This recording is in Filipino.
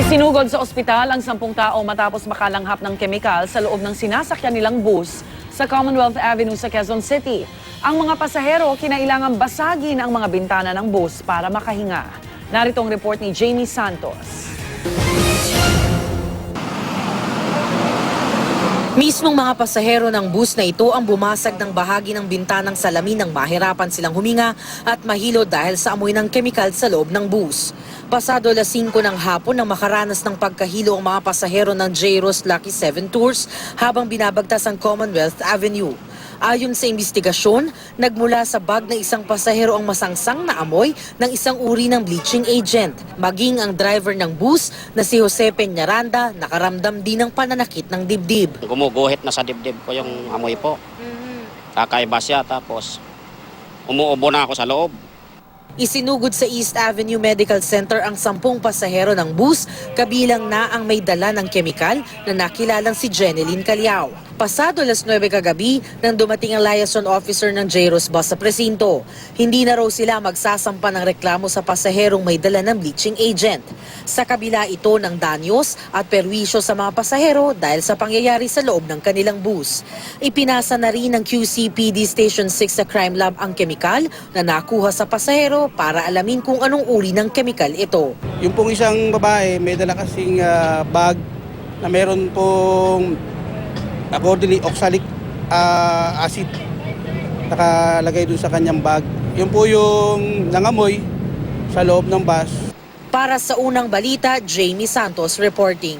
Sinugod sa ospital ang 10 tao matapos makalanghap ng kemikal sa loob ng sinasakyan nilang bus sa Commonwealth Avenue sa Quezon City. Ang mga pasahero kinailangan basagin ang mga bintana ng bus para makahinga. Narito ang report ni Jamie Santos. Mismong mga pasahero ng bus na ito ang bumasag ng bahagi ng bintanang salamin nang mahirapan silang huminga at mahilo dahil sa amoy ng kemikal sa loob ng bus. Pasado 5:00 ng hapon nang makaranas ng pagkahilo ang mga pasahero ng J-Ross Lucky 7 Tours habang binabagtas ang Commonwealth Avenue. Ayon sa investigasyon, nagmula sa bag ng isang pasahero ang masangsang na amoy ng isang uri ng bleaching agent. Maging ang driver ng bus na si Jose Peñaranda nakaramdam din ng pananakit ng dibdib. Gumuguhit na sa dibdib ko yung amoy po. Kakaiba siya tapos umuubo na ako sa loob. Isinugod sa East Avenue Medical Center ang 10 pasahero ng bus, kabilang na ang may dala ng kemikal na nakilalang si Jeneline Caliao. Pasado 9:00 kagabi nang dumating ang liaison officer ng J-Ross bus sa presinto. Hindi na raw sila magsasampa ng reklamo sa pasaherong may dala ng bleaching agent. Sa kabila ito ng danyos at perwisyo sa mga pasahero dahil sa pangyayari sa loob ng kanilang bus. Ipinasa na rin ng QCPD Station 6 sa Crime Lab ang kemikal na nakuha sa pasahero para alamin kung anong uri ng kemikal ito. Yung pong isang babae may dala kasing bag na meron pong accordingly oxalic acid nakalagay dun sa kanyang bag. Yun po yung nangamoy sa loob ng bus. Para sa unang balita, Jamie Santos reporting.